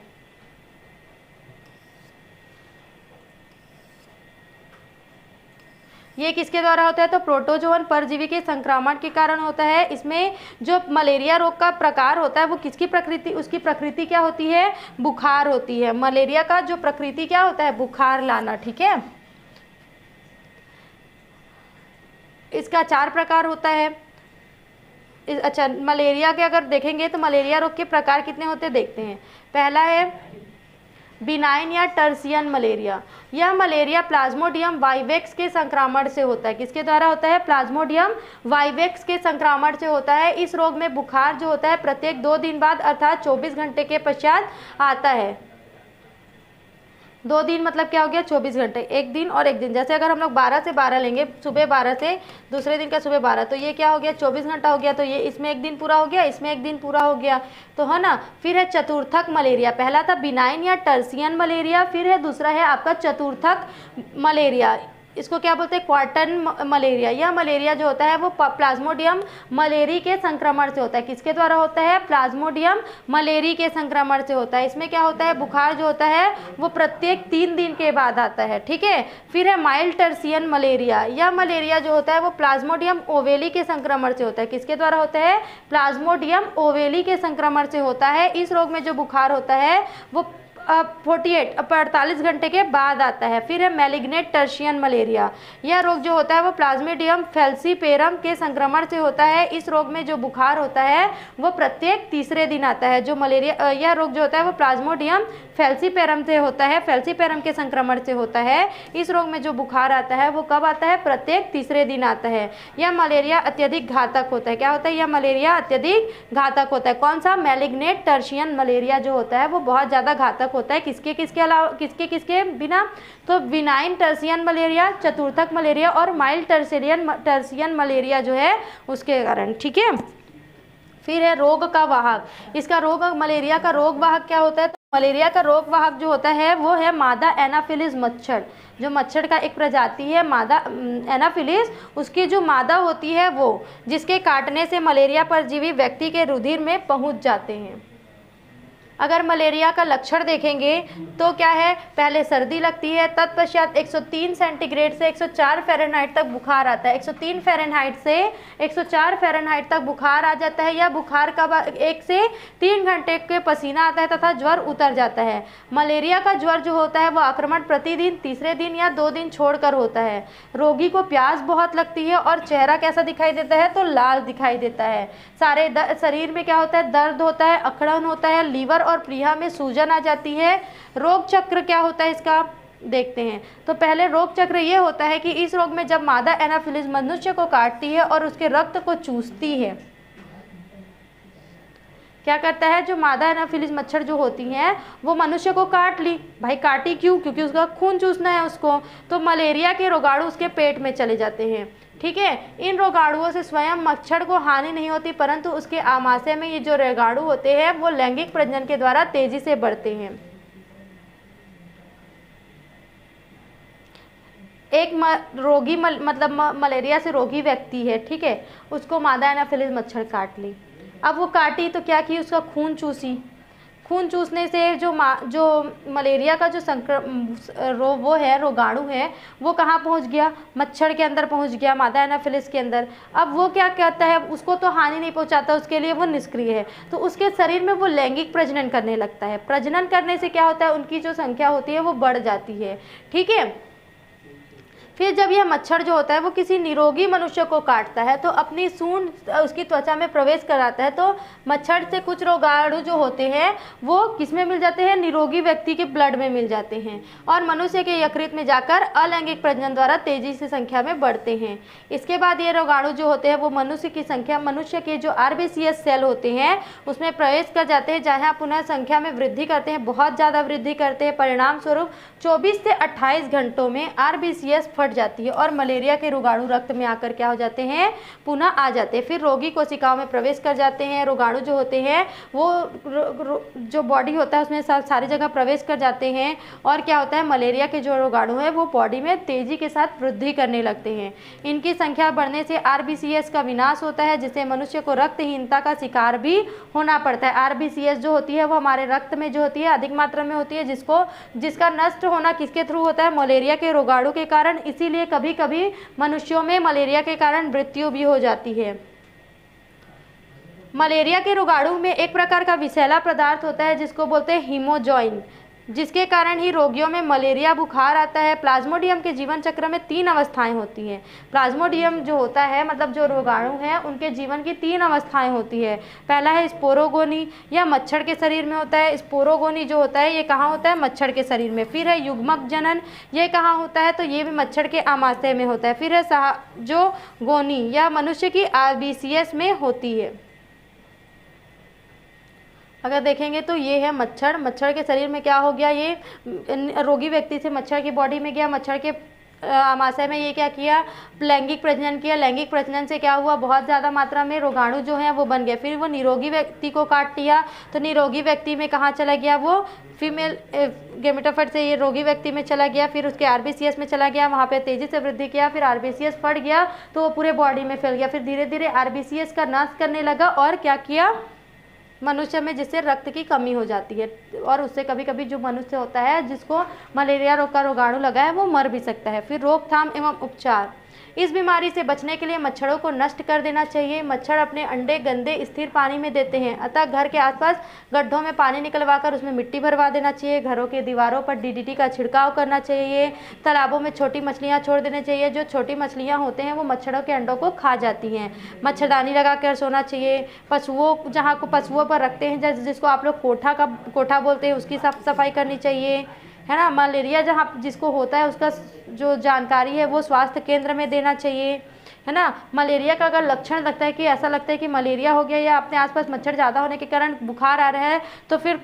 ये किसके द्वारा होता है? तो प्रोटोजोवन परजीवी के संक्रमण के कारण होता है। इसमें जो मलेरिया रोग का प्रकार होता है वो किसकी प्रकृति, उसकी प्रकृति क्या होती है? बुखार होती है। मलेरिया का जो प्रकृति क्या होता है? बुखार लाना। ठीक है, इसका 4 प्रकार होता है। अच्छा, मलेरिया के अगर देखेंगे तो मलेरिया रोग के प्रकार कितने होते हैं देखते हैं। पहला है बिनाइन या टर्सियन मलेरिया। यह मलेरिया प्लाज्मोडियम वाइवेक्स के संक्रमण से होता है। किसके द्वारा होता है? प्लाज्मोडियम वाइवेक्स के संक्रमण से होता है। इस रोग में बुखार जो होता है प्रत्येक 2 दिन बाद अर्थात 24 घंटे के पश्चात आता है। 2 दिन मतलब क्या हो गया? 24 घंटे, एक दिन और एक दिन। जैसे अगर हम लोग 12 से 12 लेंगे, सुबह 12 से दूसरे दिन का सुबह 12, तो ये क्या हो गया? 24 घंटा हो गया। तो ये इसमें एक दिन पूरा हो गया, इसमें एक दिन पूरा हो गया, तो है ना। फिर है चतुर्थक मलेरिया। पहला था बिनाइन या टर्सियन मलेरिया, फिर है दूसरा है आपका चतुर्थक मलेरिया। इसको क्या बोलते हैं? क्वार्टन मलेरिया। यह मलेरिया जो होता है वो प्लाज्मोडियम मलेरी के संक्रमण से होता है। किसके द्वारा होता है? प्लाज्मोडियम मलेरी के संक्रमण से होता है। इसमें क्या होता है? बुखार जो होता है वो प्रत्येक 3 दिन के बाद आता है। ठीक है, फिर है माइल्ड टर्सियन मलेरिया। यह मलेरिया जो होता है वो प्लाज्मोडियम ओवेली के संक्रमण से होता है। किसके द्वारा होता है? प्लाज्मोडियम ओवेली के संक्रमण से होता है। इस रोग में जो बुखार होता है वो 48 घंटे के बाद आता है। फिर है मैलिग्नेंट टर्शियन मलेरिया। यह रोग जो होता है वो प्लाज्मोडियम फैल्सीपेरम के संक्रमण से होता है। इस रोग में जो बुखार होता है वो प्रत्येक तीसरे दिन आता है। जो मलेरिया, यह रोग जो होता है वो प्लाज्मोडियम फैल्सीपेरम से होता है, फैल्सीपेरम के संक्रमण से होता है। इस रोग में जो बुखार आता है वो कब आता है? प्रत्येक तीसरे दिन आता है। यह मलेरिया अत्यधिक घातक होता है। क्या होता है? यह मलेरिया अत्यधिक घातक होता है। कौन सा? मैलिग्नेंट टर्शियन मलेरिया जो होता है वो बहुत ज़्यादा घातक होता है। किसके अलावा, किसके बिना? तो बिनाइन टर्सियन मलेरिया, चतुर्थक मलेरिया और माइल्ड टर्सियन मलेरिया जो है उसके कारण। ठीक है, फिर है रोग का वाहक। इसका रोग, मलेरिया का रोग वाहक क्या होता है? तो मलेरिया का रोग वाहक जो होता है वो है मादा एनाफिलिस मच्छर। जो मच्छर का एक प्रजाति है मादा एनाफिलिस, उसकी जो मादा होती है वो, जिसके काटने से मलेरिया परजीवी व्यक्ति के रुधिर में पहुंच जाते हैं। अगर मलेरिया का लक्षण देखेंगे तो क्या है? पहले सर्दी लगती है, तत्पश्चात 103 सेंटीग्रेड से 104 फ़ारेनहाइट तक बुखार आता है। 103 फ़ारेनहाइट से 104 फ़ारेनहाइट तक बुखार आ जाता है। या बुखार का 1 से 3 घंटे के पसीना आता है तथा ज्वर उतर जाता है। मलेरिया का ज्वर जो होता है वो आक्रमण प्रतिदिन तीसरे दिन या 2 दिन छोड़कर होता है। रोगी को प्यास बहुत लगती है और चेहरा कैसा दिखाई देता है? तो लाल दिखाई देता है। सारे शरीर में क्या होता है? दर्द होता है, अकड़न होता है, लीवर और प्लीहा में सूजन आ जाती है। रोग चक्र क्या होता है इसका देखते हैं। तो पहले रोग चक्र ये होता है कि इस रोग में जब मादा एनाफिलिस मनुष्य को काटती है और उसके रक्त को चूसती है, क्या करता है? जो मादा एनाफिलिस मच्छर जो होती हैं वो मनुष्य को काट ली। भाई काटी क्यों? क्योंकि उसका खून चूसना है उसको। तो मलेरिया के रोगाणु उसके पेट में चले जाते हैं। ठीक है, इन रोगाणुओं से स्वयं मच्छर को हानि नहीं होती, परंतु उसके आमाशय में ये जो रोगाणु होते हैं वो लैंगिक प्रजनन के द्वारा तेजी से बढ़ते हैं। एक रोगी मतलब मलेरिया से रोगी व्यक्ति है, ठीक है, उसको मादा एनाफिलिस मच्छर काट ली। अब वो काटी तो क्या की? उसका खून चूसी। खून चूसने से जो मलेरिया का जो रोगाणु है वो कहाँ पहुँच गया, मच्छर के अंदर पहुँच गया, मादा एनाफिलिस के अंदर। अब वो क्या कहता है, उसको तो हानि नहीं पहुँचाता, उसके लिए वो निष्क्रिय है, तो उसके शरीर में वो लैंगिक प्रजनन करने लगता है। प्रजनन करने से क्या होता है, उनकी जो संख्या होती है वो बढ़ जाती है। ठीक है, फिर जब यह मच्छर जो होता है वो किसी निरोगी मनुष्य को काटता है तो अपनी सूंड उसकी त्वचा में प्रवेश कराता है, तो मच्छर से कुछ रोगाणु जो होते हैं वो किसमें मिल जाते हैं, निरोगी व्यक्ति के ब्लड में मिल जाते हैं और मनुष्य के यकृत में जाकर अलैंगिक प्रजनन द्वारा तेजी से संख्या में बढ़ते हैं। इसके बाद ये रोगाणु जो होते हैं वो मनुष्य के जो RBCS सेल होते हैं उसमें प्रवेश कर जाते हैं, जहाँ पुनः संख्या में वृद्धि करते हैं, बहुत ज़्यादा वृद्धि करते हैं। परिणाम स्वरूप 24 से 28 घंटों में RBCS फट जाती है और मलेरिया के रोगाणु रक्त में आकर क्या हो जाते हैं, पुनः आ जाते हैं। फिर रोगी कोशिकाओं में प्रवेश कर जाते हैं। रोगाणु जो होते हैं वो जो बॉडी होता है उसमें सारी जगह प्रवेश कर जाते हैं और क्या होता है, मलेरिया के जो रोगाणु है वो बॉडी में तेजी के साथ वृद्धि करने लगते हैं। इनकी संख्या बढ़ने से RBCS का विनाश होता है, जिससे मनुष्य को रक्तहीनता का शिकार भी होना पड़ता है। RBCS जो होती है वो हमारे रक्त में जो होती है अधिक मात्रा में होती है, जिसका नष्ट होना किसके थ्रू होता है, मलेरिया के रोगाणु के कारण। इसीलिए कभी कभी मनुष्यों में मलेरिया के कारण मृत्यु भी हो जाती है। मलेरिया के रोगाणु में एक प्रकार का विषैला पदार्थ होता है जिसको बोलते हैं हीमोजॉइन, जिसके कारण ही रोगियों में मलेरिया बुखार आता है। प्लाज्मोडियम के जीवन चक्र में 3 अवस्थाएं होती हैं। प्लाज्मोडियम जो होता है मतलब जो रोगाणु है उनके जीवन की 3 अवस्थाएं होती है। पहला है स्पोरोगोनी, यह मच्छर के शरीर में होता है। स्पोरोगोनी जो होता है ये कहाँ होता है, मच्छर के शरीर में। फिर है युग्मक जनन, ये कहाँ होता है, तो ये भी मच्छर के आमाशय में होता है। फिर है जो गोनी, यह मनुष्य की RBCS में होती है। अगर देखेंगे तो ये है मच्छर के शरीर में क्या हो गया, ये रोगी व्यक्ति से मच्छर की बॉडी में गया, मच्छर के आमाशय में ये क्या किया, लैंगिक प्रजनन किया। लैंगिक प्रजनन से क्या हुआ, बहुत ज़्यादा मात्रा में रोगाणु जो हैं वो बन गए। फिर वो निरोगी व्यक्ति को काट लिया, तो निरोगी व्यक्ति में कहाँ चला गया, वो फीमेल गेमेटोफाइट से ये रोगी व्यक्ति में चला गया। फिर उसके RBCS में चला गया, वहाँ पे तेज़ी से वृद्धि किया। फिर RBCS फट गया तो वो पूरे बॉडी में फैल गया। फिर धीरे धीरे RBCS का नाश करने लगा और क्या किया, मनुष्य में, जिससे रक्त की कमी हो जाती है और उससे कभी कभी जो मनुष्य होता है जिसको मलेरिया रोग का रोगाणु लगा है वो मर भी सकता है। फिर रोकथाम एवं उपचार, इस बीमारी से बचने के लिए मच्छरों को नष्ट कर देना चाहिए। मच्छर अपने अंडे गंदे स्थिर पानी में देते हैं, अतः घर के आसपास गड्ढों में पानी निकलवाकर उसमें मिट्टी भरवा देना चाहिए। घरों के दीवारों पर DDT का छिड़काव करना चाहिए। तालाबों में छोटी मछलियां छोड़ देनी चाहिए। जो छोटी मछलियां होते हैं वो मच्छरों के अंडों को खा जाती हैं। मच्छरदानी लगाकर सोना चाहिए। पशुओं पर रखते हैं जिसको आप लोग कोठा बोलते हैं, उसकी साफ सफाई करनी चाहिए, है ना। मलेरिया जहाँ जिसको होता है उसका जो जानकारी है वो स्वास्थ्य केंद्र में देना चाहिए, है ना। मलेरिया का अगर लक्षण लगता है कि ऐसा लगता है कि मलेरिया हो गया या अपने आसपास मच्छर ज़्यादा होने के कारण बुखार आ रहा है, तो फिर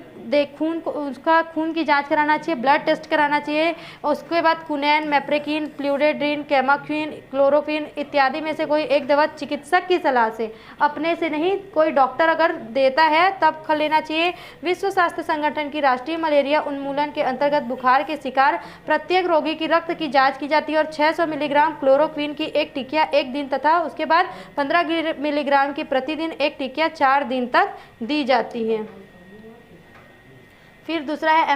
खून की जांच कराना चाहिए, ब्लड टेस्ट कराना चाहिए। उसके बाद कुनैन, मेप्रेकिन, फ्लूरेड्रिन, कैमाक्विन, क्लोरोक्विन इत्यादि में से कोई एक दवा चिकित्सक की सलाह से, अपने से नहीं, कोई डॉक्टर अगर देता है तब लेना चाहिए। विश्व स्वास्थ्य संगठन की राष्ट्रीय मलेरिया उन्मूलन के अंतर्गत बुखार के शिकार प्रत्येक रोगी की रक्त की जाँच की जाती है और 600 मिलीग्राम क्लोरोक्विन की एक टिकिया 1 दिन तथा उसके बाद 15 मिलीग्राम की प्रतिदिन एक टिकिया 4 दिन तक दी जाती है। फिर दूसरा है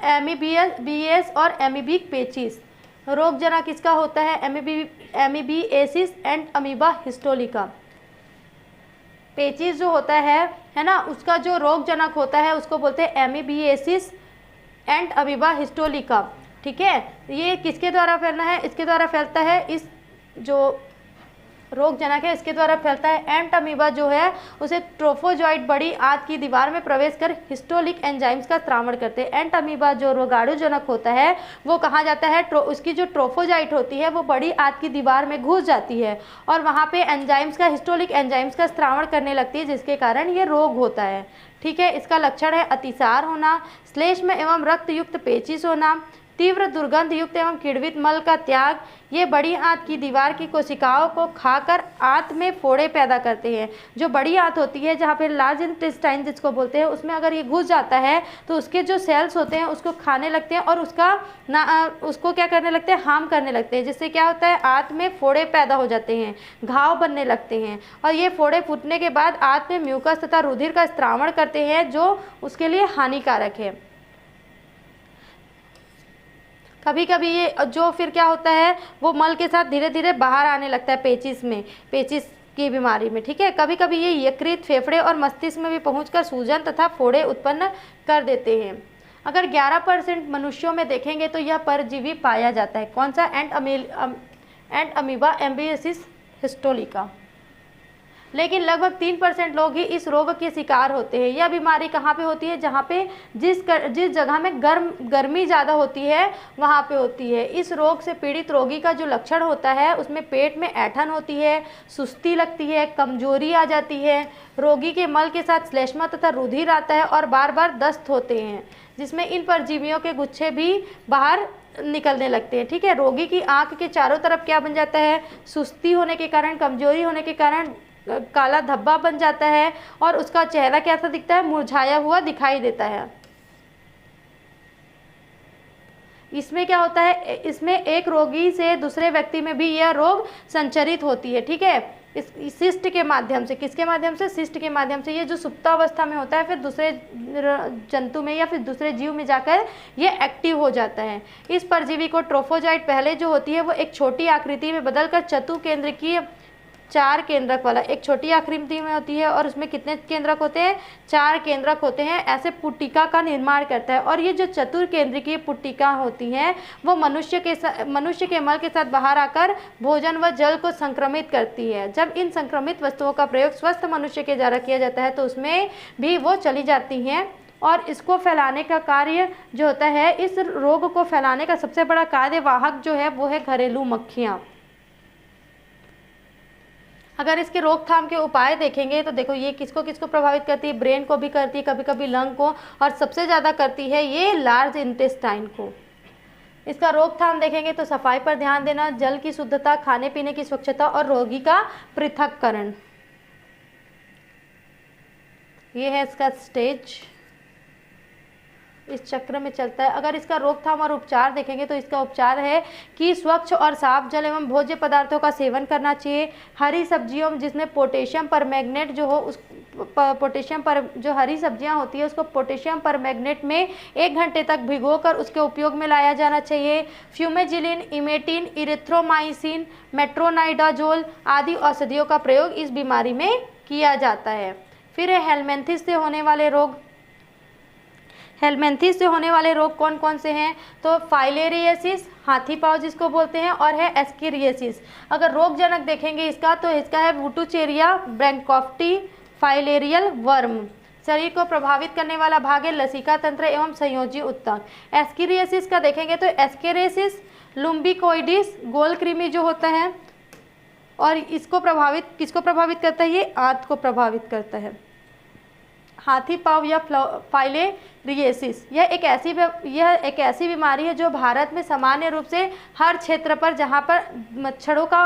एमीबीएस और एमीबिक पेचिस। रोगजनक किसका होता है, एमीबिएसिस एंड अमीबा हिस्टोलिका। पेचिस जो होता है ना, उसका जो रोगजनक होता है उसको बोलते हैं एमीबिएसिस एंड अमीबा हिस्टोलिका। ठीक है, ये किसके द्वारा फैलना है, इसके द्वारा फैलता है, इस जो रोगजनक है इसके द्वारा फैलता है। एंट अमीबा जो है उसे ट्रोफोजॉइट बड़ी आंत की दीवार में प्रवेश कर हिस्टोलिक एंजाइम्स का स्रावण करते हैं। एंट अमीबा जो रोगाणुजनक होता है वो कहाँ जाता है, उसकी जो ट्रोफोजॉइट होती है वो बड़ी आंत की दीवार में घुस जाती है और वहाँ पे एंजाइम्स का, हिस्टोलिक एंजाइम्स का स्रावण करने लगती है, जिसके कारण ये रोग होता है। ठीक है, इसका लक्षण है अतिसार होना, श्लेष्म एवं रक्त युक्त पेचिस होना, तीव्र दुर्गंध युक्त एवं किण्वित मल का त्याग, ये बड़ी आंत की दीवार की कोशिकाओं को खाकर आंत में फोड़े पैदा करते हैं। जो बड़ी आंत होती है, जहाँ पे लार्ज इंटेस्टाइन जिसको बोलते हैं, उसमें अगर ये घुस जाता है तो उसके जो सेल्स होते हैं उसको खाने लगते हैं और उसको क्या करने लगते हैं, हार्म करने लगते हैं, जिससे क्या होता है, आंत में फोड़े पैदा हो जाते हैं, घाव बनने लगते हैं और ये फोड़े फूटने के बाद आंत में म्यूकस तथा रुधिर का स्त्रावण करते हैं, जो उसके लिए हानिकारक है। कभी कभी ये जो फिर क्या होता है, वो मल के साथ धीरे धीरे बाहर आने लगता है पेचिस की बीमारी में, ठीक है। कभी कभी ये यकृत, फेफड़े और मस्तिष्क में भी पहुंचकर सूजन तथा फोड़े उत्पन्न कर देते हैं। अगर 11% मनुष्यों में देखेंगे तो यह परजीवी पाया जाता है। कौन सा? Entamoeba amoebiasis histolytica. लेकिन लगभग 3% लोग ही इस रोग के शिकार होते हैं। यह बीमारी कहाँ पे होती है? जहाँ पे जिस जगह में गर्मी ज़्यादा होती है वहाँ पे होती है। इस रोग से पीड़ित रोगी का जो लक्षण होता है, उसमें पेट में ऐंठन होती है, सुस्ती लगती है, कमजोरी आ जाती है, रोगी के मल के साथ श्लेष्मा तथा रुधिर आता है और बार बार दस्त होते हैं, जिसमें इन परजीवियों के गुच्छे भी बाहर निकलने लगते हैं, ठीक है। रोगी की आँख के चारों तरफ क्या बन जाता है? सुस्ती होने के कारण, कमजोरी होने के कारण काला धब्बा बन जाता है और उसका चेहरा कैसा दिखता है? मुरझाया हुआ दिखाई देता है। इसमें क्या होता है? इसमें एक रोगी से दूसरे व्यक्ति में भी यह रोग संचरित होती है, ठीक है, इस सिस्ट के माध्यम से। किसके माध्यम से? सिस्ट के माध्यम से। ये जो सुप्तावस्था में होता है, फिर दूसरे जंतु में या फिर दूसरे जीव में जाकर ये एक्टिव हो जाता है। इस परजीवी को ट्रोफोजाइट पहले जो होती है वो एक छोटी आकृति में बदलकर चतुकेंद्रकीय 4 केंद्रक वाला, एक छोटी आकृति में होती है और उसमें कितने केंद्रक होते हैं? 4 केंद्रक होते हैं। ऐसे पुट्टिका का निर्माण करता है और ये जो चतुर्केंद्रकीय पुट्टिका होती हैं वो मनुष्य के मल के साथ बाहर आकर भोजन व जल को संक्रमित करती है। जब इन संक्रमित वस्तुओं का प्रयोग स्वस्थ मनुष्य के द्वारा किया जाता है तो उसमें भी वो चली जाती हैं और इसको फैलाने का कार्य जो होता है, इस रोग को फैलाने का सबसे बड़ा कार्यवाहक जो है वो है घरेलू मक्खियाँ। अगर इसके रोकथाम के उपाय देखेंगे तो देखो ये किसको किसको प्रभावित करती है? ब्रेन को भी करती है, कभी कभी लंग को, और सबसे ज़्यादा करती है ये लार्ज इंटेस्टाइन को। इसका रोकथाम देखेंगे तो सफाई पर ध्यान देना, जल की शुद्धता, खाने पीने की स्वच्छता और रोगी का पृथक्करण। ये है इसका स्टेज, इस चक्र में चलता है। अगर इसका रोकथाम और उपचार देखेंगे तो इसका उपचार है कि स्वच्छ और साफ जल एवं भोज्य पदार्थों का सेवन करना चाहिए। हरी सब्जियों जिसमें पोटेशियम परमैंगनेट जो हो, उस जो हरी सब्जियां होती है उसको पोटेशियम परमैंगनेट में 1 घंटे तक भिगोकर उसके उपयोग में लाया जाना चाहिए। फ्यूमेजिलिन, इमेटिन, इरिथ्रोमाइसिन, मेट्रोनाइडाजोल आदि औषधियों का प्रयोग इस बीमारी में किया जाता है। फिर है हेलमिंथिस से होने वाले रोग। हेलमिंथिस से होने वाले रोग कौन कौन से हैं? तो फाइलेरियसिस, हाथी पाँव जिसको बोलते हैं, और है एस्केरियसिस। अगर रोग जनक देखेंगे इसका तो इसका है वुटुचेरिया ब्रैंकोफ्टी फाइलेरियल वर्म। शरीर को प्रभावित करने वाला भाग है लसिका तंत्र एवं संयोजी उत्तक। एस्केरियसिस का देखेंगे तो एस्केरियसिस लुम्बिकोइडिस गोल कृमि जो होता है, और इसको किसको प्रभावित करता है? ये आंत को प्रभावित करता है। हाथी पाँव या फाइलेरियसिस यह एक ऐसी बीमारी है जो भारत में सामान्य रूप से हर क्षेत्र पर जहाँ पर मच्छरों का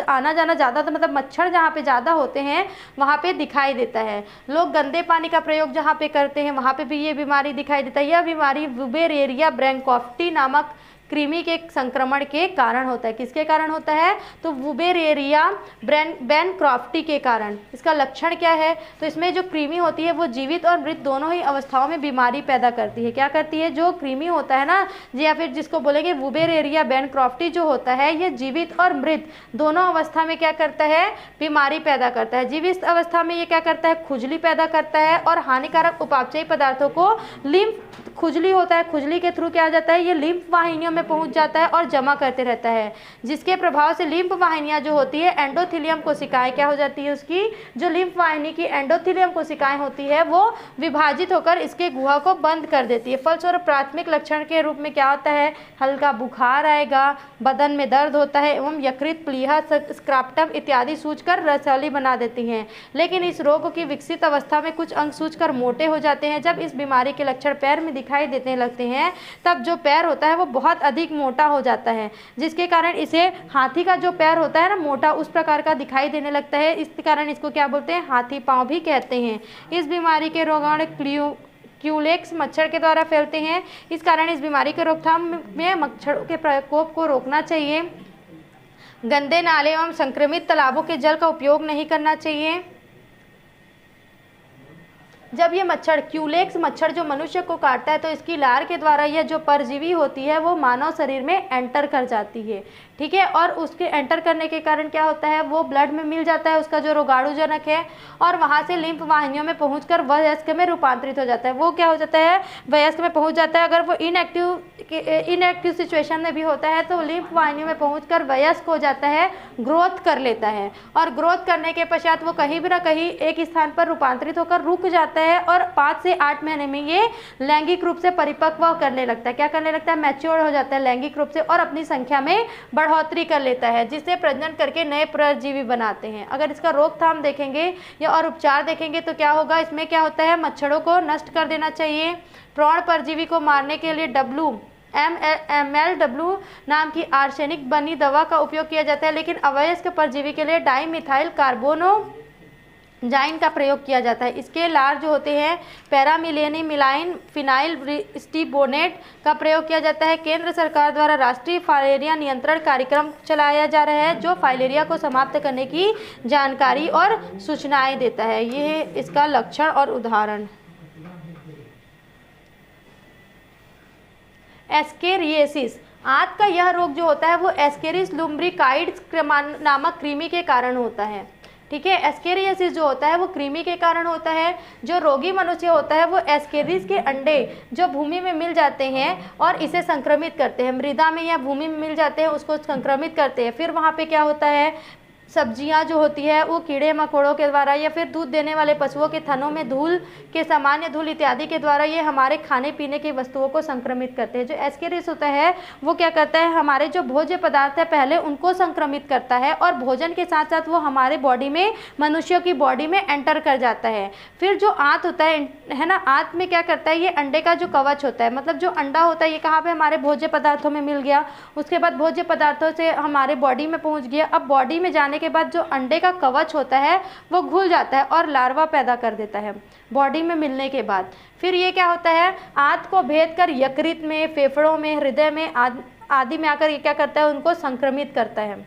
आना जाना ज़्यादा, तो मतलब मच्छर जहाँ पे ज़्यादा होते हैं वहाँ पे दिखाई देता है। लोग गंदे पानी का प्रयोग जहाँ पे करते हैं वहाँ पे भी ये बीमारी दिखाई देता है। यह बीमारी वुबेरेरिया ब्रैंकोफ्टी नामक कृमि के संक्रमण के कारण होता है। किसके कारण होता है? तो वुबेरेरिया ब्रैंकोफ्टी के कारण। इसका लक्षण क्या है? तो इसमें जो कृमि होती है वो जीवित और मृत दोनों ही अवस्थाओं में बीमारी पैदा करती है। क्या करती है? जो कृमि होता है ना, या फिर जिसको बोलेंगे वुबेरेरिया ब्रैंकोफ्टी जो होता है, ये जीवित और मृत दोनों अवस्था में क्या करता है? बीमारी पैदा करता है। जीवित अवस्था में ये क्या करता है? खुजली पैदा करता है और हानिकारक उपापचयी पदार्थों को लिम्फ, खुजली होता है, खुजली के थ्रू क्या आ जाता है? ये लिम्फ वाहिनियों में पहुंच जाता है और जमा करते रहता है, जिसके प्रभाव से लिम्फ वाहिनियां जो होती है एंडोथेलियम कोशिकाएं क्या हो जाती है, उसकी जो लिम्फ वाहिनी की एंडोथेलियम कोशिकाएं होती है वो विभाजित होकर इसके गुहा को बंद कर देती है। फलस्वरूप प्राथमिक लक्षण के रूप में क्या होता है, हल्का बुखार आएगा, बदन में दर्द होता है एवं यकृत, प्लीहा, स्क्राप्टम इत्यादि सूजकर रसौली बना देती हैं। लेकिन इस रोग की विकसित अवस्था में कुछ अंग सूजकर मोटे हो जाते हैं। जब इस बीमारी के लक्षण पैर में दिखाई देने लगते हैं तब जो पैर होता है वो बहुत अधिक मोटा हो जाता है, जिसके कारण इसे हाथी का जो पैर होता है ना मोटा, उस प्रकार का दिखाई देने लगता है। इस कारण इसको क्या बोलते हैं, हाथी पांव भी कहते हैं। इस बीमारी के रोगाणु क्यूलेक्स मच्छर के द्वारा फैलते हैं। इस कारण इस बीमारी के रोकथाम में मच्छरों के प्रकोप को रोकना चाहिए। गंदे नाले एवं संक्रमित तालाबों के जल का उपयोग नहीं करना चाहिए। जब ये मच्छर क्यूलेक्स मच्छर जो मनुष्य को काटता है तो इसकी लार के द्वारा यह जो परजीवी होती है वो मानव शरीर में एंटर कर जाती है, ठीक है। और उसके एंटर करने के कारण क्या होता है, वो ब्लड में मिल जाता है उसका जो रोगाणुजनक है, और वहाँ से लिम्फ वाहिनियों में पहुंचकर वयस्क में रूपांतरित हो जाता है। वो क्या हो जाता है, वयस्क में पहुंच जाता है। अगर वो इनएक्टिव सिचुएशन में भी होता है तो लिम्फ वाहिनियों में पहुंचकर वयस्क हो जाता है, ग्रोथ कर लेता है, और ग्रोथ करने के पश्चात वो कहीं भी ना कहीं एक स्थान पर रूपांतरित होकर रुक जाता है, और 5 से 8 महीने में ये लैंगिक रूप से परिपक्व करने लगता है। क्या करने लगता है, मैच्योर हो जाता है लैंगिक रूप से, और अपनी संख्या में बढ़ोतरी कर लेता है, जिससे प्रजनन करके नए परजीवी बनाते हैं। अगर इसका रोकथाम देखेंगे या और उपचार देखेंगे तो क्या होगा, इसमें क्या होता है, मच्छरों को नष्ट कर देना चाहिए। प्रौढ़ परजीवी को मारने के लिए MLW नाम की आर्सेनिक बनी दवा का उपयोग किया जाता है, लेकिन अवयस्क परजीवी के लिए डाइमिथाइल कार्बोनोजाइन का प्रयोग किया जाता है। इसके लार जो होते हैं पैरामिलेनिमिलाइन फिनाइल स्टिबोनेट का प्रयोग किया जाता है। केंद्र सरकार द्वारा राष्ट्रीय फाइलेरिया नियंत्रण कार्यक्रम चलाया जा रहा है, जो फाइलेरिया को समाप्त करने की जानकारी और सूचनाएं देता है। ये इसका लक्षण और उदाहरण। एस्केरियासिस, आंत का यह रोग जो होता है वो एस्केरिस लुम्ब्रिकाइड्स नामक कृमि के कारण होता है, ठीक है। एस्केरियासिस जो होता है वो कृमि के कारण होता है। जो रोगी मनुष्य होता है वो एस्केरिस के अंडे जो भूमि में मिल जाते हैं और इसे संक्रमित करते हैं, मृदा में या भूमि में मिल जाते हैं, उसको संक्रमित करते हैं। फिर वहाँ पे क्या होता है, सब्जियां जो होती है वो कीड़े मकोड़ों के द्वारा या फिर दूध देने वाले पशुओं के थनों में धूल के सामान्य धूल इत्यादि के द्वारा ये हमारे खाने पीने की वस्तुओं को संक्रमित करते हैं। जो एस्केरिस होता है वो क्या करता है, हमारे जो भोज्य पदार्थ है पहले उनको संक्रमित करता है, और भोजन के साथ साथ वो हमारे बॉडी में, मनुष्यों की बॉडी में एंटर कर जाता है। फिर जो आंत होता है ना, आंत में क्या करता है, ये अंडे का जो कवच होता है, मतलब जो अंडा होता है ये कहाँ पे, हमारे भोज्य पदार्थों में मिल गया। उसके बाद भोज्य पदार्थों से हमारे बॉडी में पहुँच गया। अब बॉडी में जाने के बाद जो अंडे का कवच होता है वो घुल जाता है और लार्वा पैदा कर देता है बॉडी में मिलने के बाद। फिर ये क्या होता है, आंत को भेद कर यकृत में, फेफड़ों में, हृदय में आदि में आकर ये क्या करता है, उनको संक्रमित करता है।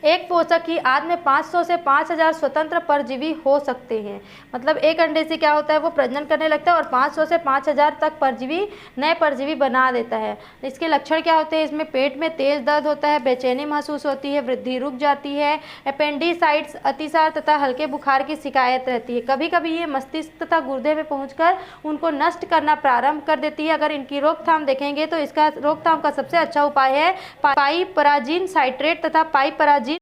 एक पोषक की आंत में 500 से 5000 स्वतंत्र परजीवी हो सकते हैं। मतलब एक अंडे से क्या होता है, वो प्रजनन करने लगता है और 500 से 5000 तक परजीवी, नए परजीवी बना देता है। इसके लक्षण क्या होते हैं, इसमें पेट में तेज दर्द होता है, बेचैनी महसूस होती है, वृद्धि रुक जाती है, एपेंडिसाइटिस, अतिसार तथा हल्के बुखार की शिकायत रहती है। कभी कभी ये मस्तिष्क तथा गुर्दे में पहुँचकर उनको नष्ट करना प्रारंभ कर देती है। अगर इनकी रोकथाम देखेंगे तो इसका रोकथाम का सबसे अच्छा उपाय है पाइपराजिन साइट्रेट तथा पाइपराजिन